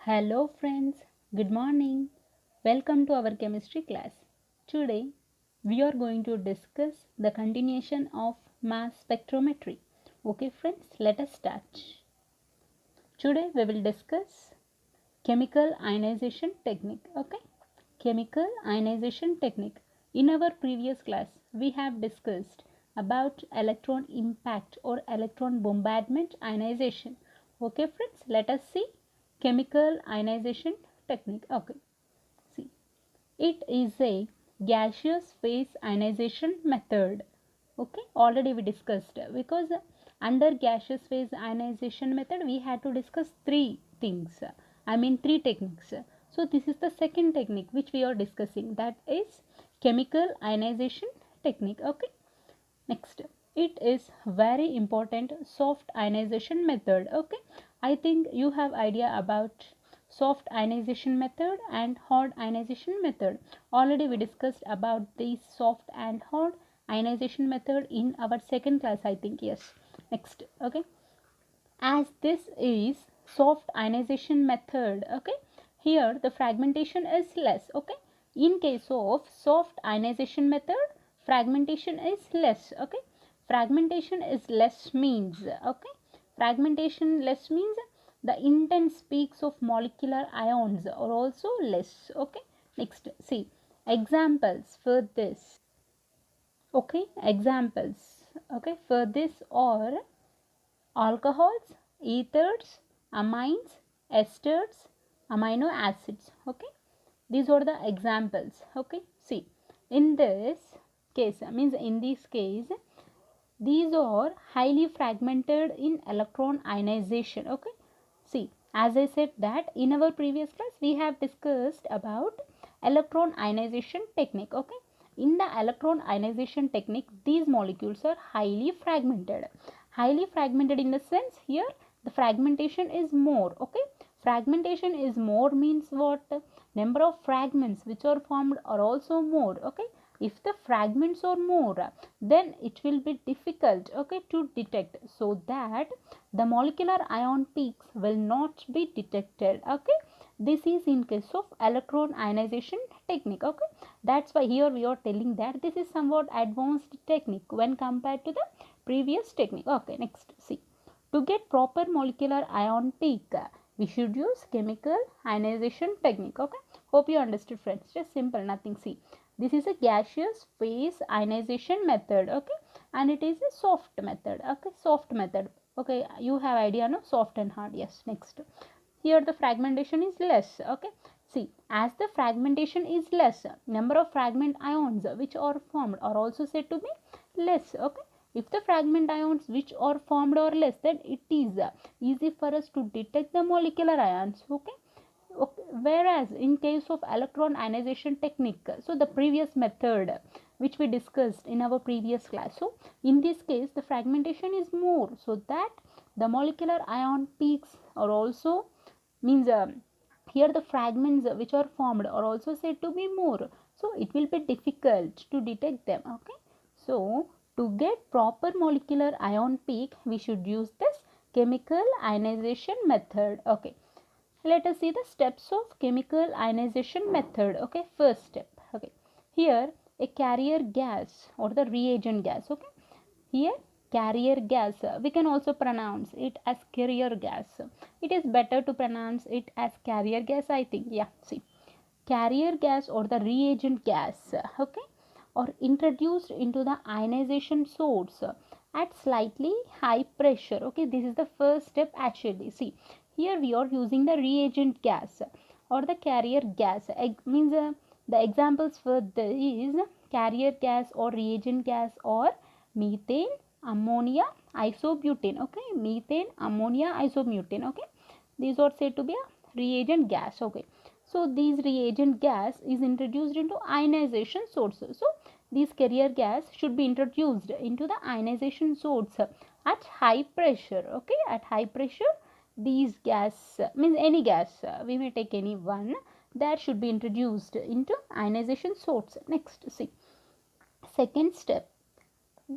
Hello friends, good morning. Welcome to our chemistry class. Today we are going to discuss the continuation of mass spectrometry. Okay friends, let us start. Today we will discuss chemical ionization technique. Okay, chemical ionization technique. In our previous class we have discussed about electron impact or electron bombardment ionization. Okay friends, let us see chemical ionization technique. Okay, see, it is a gaseous phase ionization method. Okay, already we discussed, because under gaseous phase ionization method we had to discuss three things, three techniques. So this is the second technique which we are discussing, that is chemical ionization technique. Okay, next, it is very important soft ionization method. Okay, I think you have idea about soft ionization method and hard ionization method. Already we discussed about the soft and hard ionization method in our second class, I think. Yes, next. Okay, as this is soft ionization method, okay, here the fragmentation is less. Okay, in case of soft ionization method, fragmentation is less. Okay, fragmentation is less means, okay, fragmentation less means the intense peaks of molecular ions are also less. Okay, next, see examples for this. Okay, examples, okay, for this are alcohols, ethers, amines, esters, amino acids. Okay, these are the examples. Okay, see, in this case, means in this case, these are highly fragmented in electron ionization. Okay, see, as I said that in our previous class we have discussed about electron ionization technique. Okay, in the electron ionization technique these molecules are highly fragmented. Highly fragmented in the sense here the fragmentation is more. Okay, fragmentation is more means what? Number of fragments which are formed are also more. Okay, if the fragments are more, then it will be difficult, okay, to detect, so that the molecular ion peaks will not be detected. Okay, this is in case of electron ionization technique. Okay, that's why here we are telling that this is somewhat advanced technique when compared to the previous technique. Okay, next, see, to get proper molecular ion peak we should use chemical ionization technique. Okay, hope you understood friends, just simple, nothing. See, this is a gaseous phase ionization method. Okay, and it is a soft method. Okay, soft method. Okay, you have idea, no, soft and hard. Yes, next, here the fragmentation is less. Okay, see, as the fragmentation is less, number of fragment ions which are formed are also said to be less. Okay, if the fragment ions which are formed are less, then it is easy for us to detect the molecular ions. Okay, okay, whereas in case of electron ionization technique, so the previous method which we discussed in our previous class, so in this case the fragmentation is more, so that the molecular ion peaks are also means here the fragments which are formed are also said to be more, so it will be difficult to detect them. Okay, so to get proper molecular ion peak we should use this chemical ionization method. Okay, let us see the steps of chemical ionization method. Okay, first step. Okay, here a carrier gas or the reagent gas. Okay, here carrier gas, we can also pronounce it as carrier gas. It is better to pronounce it as carrier gas, I think. Yeah, see, carrier gas or the reagent gas, okay, or introduced into the ionization source at slightly high pressure. Okay, this is the first step actually. See, here we are using the reagent gas or the carrier gas. Means the examples for this is carrier gas or reagent gas or methane, ammonia, isobutane. Okay, methane, ammonia, isobutane. Okay, these are said to be a reagent gas. Okay, so these reagent gas is introduced into ionization sources. So this carrier gas should be introduced into the ionization source at high pressure. Okay, at high pressure these gas, means any gas, we may take any one, that should be introduced into ionization source. Next, see, second step,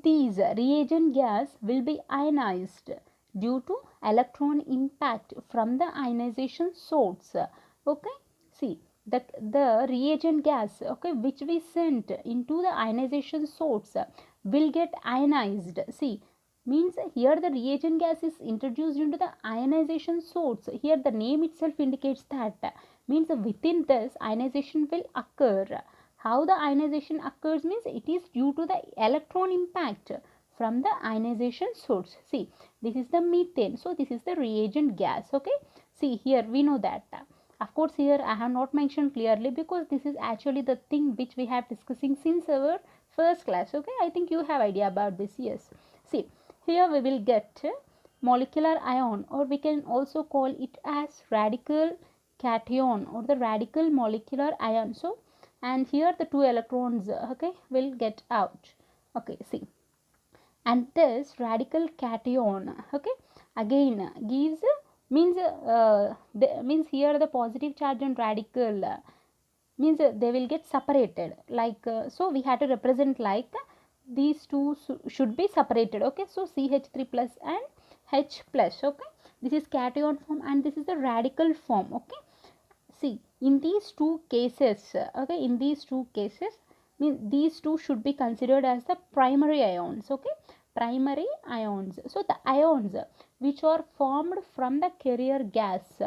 these reagent gas will be ionized due to electron impact from the ionization source. Okay, see the reagent gas, okay, which we sent into the ionization source will get ionized. See, means here the reagent gas is introduced into the ionization source. Here the name itself indicates that, means within this ionization will occur. How the ionization occurs means it is due to the electron impact from the ionization source. See, this is the methane, so this is the reagent gas. Okay, see here we know that. Of course here I have not mentioned clearly because this is actually the thing which we have discussing since our first class. Okay, I think you have idea about this. Yes, see here we will get molecular ion, or we can also call it as radical cation or the radical molecular ion. So, and here the two electrons, okay, will get out. Okay, see, and this radical cation, okay, again gives, means here the positive charge and radical means they will get separated, like so we have to represent like these two should be separated. Okay, so CH3 plus and H plus. Okay, this is cation form and this is the radical form. Okay, see in these two cases, okay, in these two cases, these two should be considered as the primary ions. Okay, primary ions. So the ions which are formed from the carrier gas.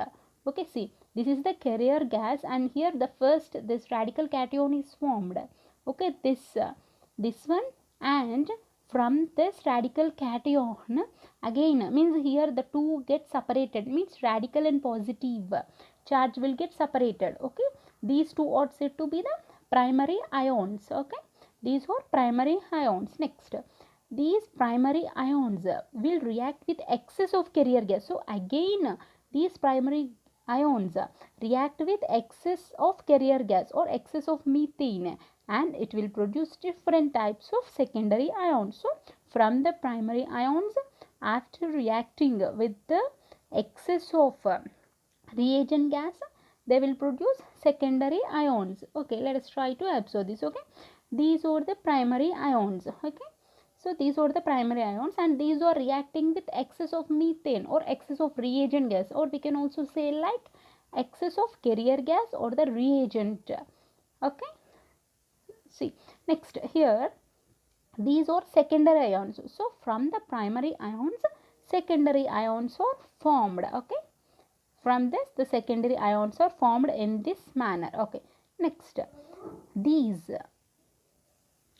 Okay, see this is the carrier gas and here the first this radical cation is formed. Okay, this one, and from this radical cation again, means here the two get separated, means radical and positive charge will get separated. Okay, these two are said to be the primary ions. Okay, these are primary ions. Next, these primary ions will react with excess of carrier gas. So again these primary ions react with excess of carrier gas or excess of methane, and it will produce different types of secondary ions. So from the primary ions, after reacting with the excess of reagent gas, they will produce secondary ions. Okay, let us try to observe this. Okay, these are the primary ions. Okay, so these are the primary ions and these are reacting with excess of methane or excess of reagent gas, or we can also say like excess of carrier gas or the reagent. Okay, see next here these are secondary ions. So from the primary ions, secondary ions are formed. Okay, from this the secondary ions are formed in this manner. Okay, next these,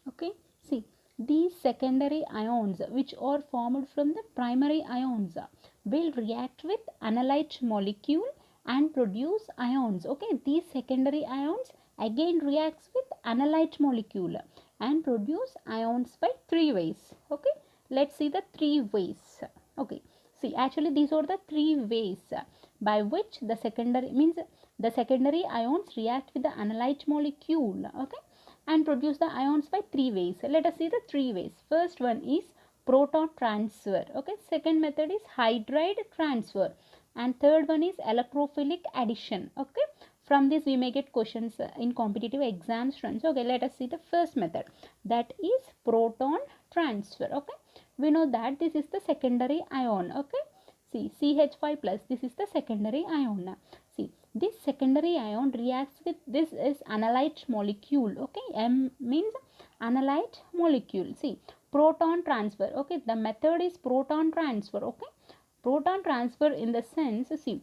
okay, see these secondary ions which are formed from the primary ions will react with analyte molecule and produce ions. Okay, these secondary ions again reacts with analyte molecule and produce ions by three ways. Okay, let's see the three ways. Okay, see actually these are the three ways by which the secondary ions react with the analyte molecule. Okay, and produce the ions by three ways. Let us see the three ways. First one is proton transfer. Okay, second method is hydride transfer, and third one is electrophilic addition. Okay, from this we may get questions in competitive exams. Okay, let us see the first method, that is proton transfer. Okay, we know that this is the secondary ion. Okay, see CH5 plus, this is the secondary ion. See this secondary ion reacts with this is analyte molecule. Okay, M means analyte molecule. See proton transfer. Okay, the method is proton transfer. Okay, proton transfer in the sense, see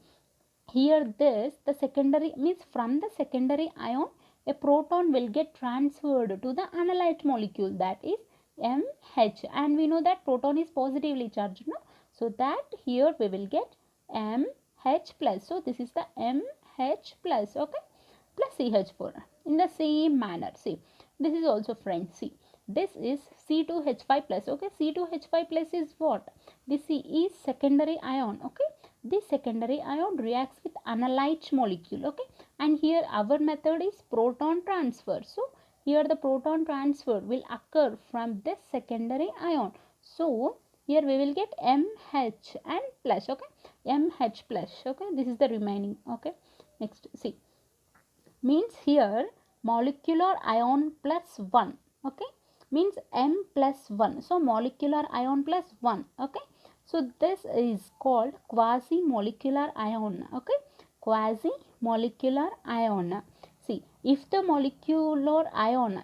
here this the secondary means from the secondary ion a proton will get transferred to the analyte molecule, that is MH, and we know that proton is positively charged, no? So that here we will get MH plus. So this is the MH plus. Okay, plus CH4 in the same manner. See this is also, friends, see this is C2H5 plus. Okay, C2H5 plus is what? This is secondary ion. Okay, this secondary ion reacts with analyte molecule. Okay, and here our method is proton transfer. So here the proton transfer will occur from this secondary ion. So here we will get MH and plus. Okay, MH plus. Okay, this is the remaining. Okay, next see means here molecular ion plus 1. Okay, means M plus 1. So molecular ion plus 1. Okay, So this is called quasi-molecular ion. Okay, quasi-molecular ion. See, if the molecular ion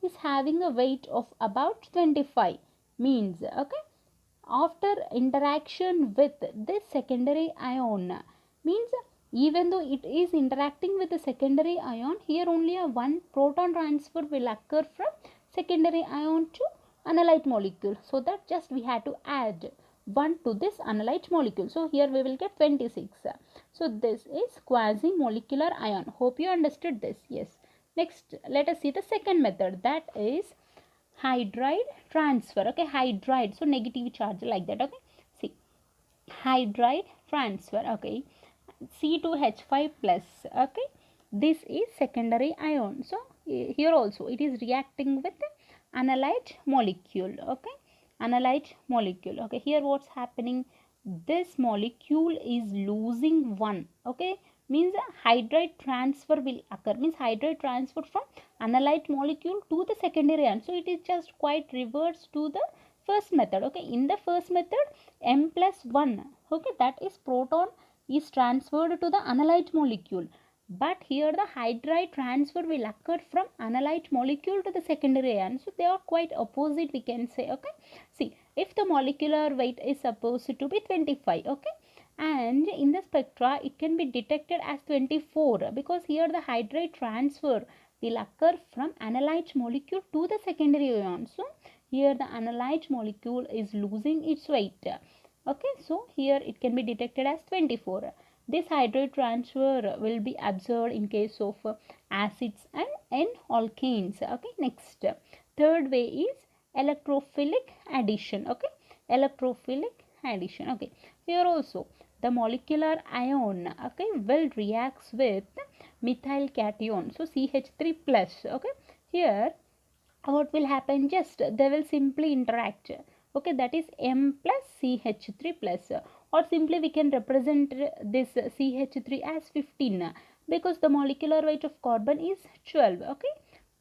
is having a weight of about 25, means okay, after interaction with this secondary ion, means even though it is interacting with the secondary ion, here only a one proton transfer will occur from secondary ion to analyte molecule. So that just we had to add 1 to this analyte molecule. So here we will get 26. So this is quasi-molecular ion. Hope you understood this. Yes. Next, let us see the second method, that is hydride transfer. Okay, hydride, so negative charge like that. Okay, see, hydride transfer. Okay, C2H5 plus. Okay, this is secondary ion. So here also it is reacting with analyte molecule. Okay, analyte molecule. Okay, here what's happening, this molecule is losing one. Okay, means hydride transfer will occur, means hydride transfer from analyte molecule to the secondary ion. So it is just quite reverse to the first method. Okay, in the first method M plus 1, okay, that is proton is transferred to the analyte molecule, but here the hydride transfer will occur from analyte molecule to the secondary ion. So they are quite opposite, we can say. Okay, see, if the molecular weight is supposed to be 25, okay, and in the spectra it can be detected as 24, because here the hydride transfer will occur from analyte molecule to the secondary ion. So here the analyte molecule is losing its weight. Okay, so here it can be detected as 24. This hydride transfer will be observed in case of acids and alkanes. Okay, next, third way is electrophilic addition. Okay, electrophilic addition. Okay, here also the molecular ion, okay, will reacts with methyl cation, so CH3 plus. Okay, here what will happen, just they will simply interact. Okay, that is M plus CH3 plus, or simply we can represent this CH3 as 15, because the molecular weight of carbon is 12. Okay,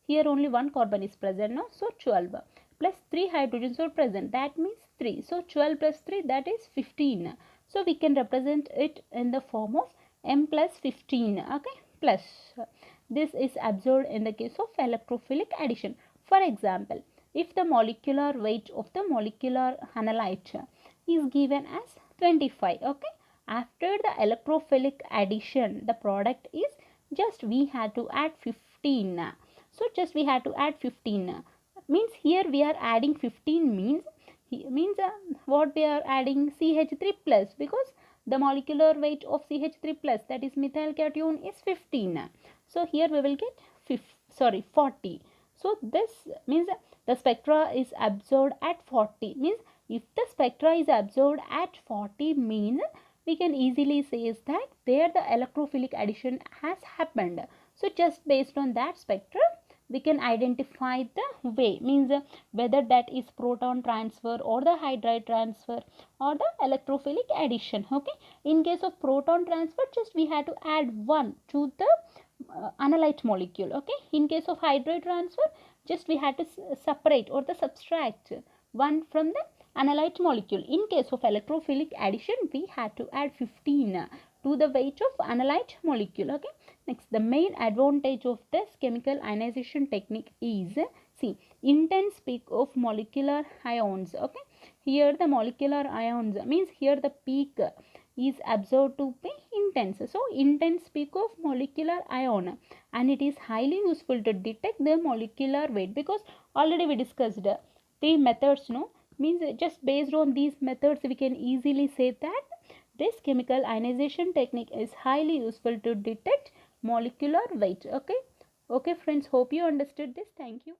here only one carbon is present now, so 12 plus 3 hydrogens are present, that means 3. So 12 plus 3, that is 15. So we can represent it in the form of M plus 15. Okay, plus. This is observed in the case of electrophilic addition. For example, if the molecular weight of the molecular analyte is given as 25, okay, after the electrophilic addition, the product is just we had to add 15. So just we had to add 15. Means here we are adding 15, means what we are adding, CH3 plus, because the molecular weight of CH3 plus, that is methyl cation, is 15. So here we will get 40. So this means the spectra is observed at 40. Means if the spectra is observed at 40, means we can easily say is that there the electrophilic addition has happened. So just based on that spectra, we can identify the way, means whether that is proton transfer or the hydride transfer or the electrophilic addition. Okay, in case of proton transfer, just we had to add 1 to the analyte molecule. Okay, in case of hydride transfer, just we had to separate or the subtract 1 from the analyte molecule. In case of electrophilic addition, we had to add 15 to the weight of analyte molecule. Okay, next, the main advantage of this chemical ionization technique is, see, intense peak of molecular ions. Okay, here the molecular ions, means here the peak is observed to be intense. So intense peak of molecular ion, and it is highly useful to detect the molecular weight, because already we discussed the methods, no, means just based on these methods we can easily say that this chemical ionization technique is highly useful to detect molecular weight. Okay, okay friends, hope you understood this. Thank you.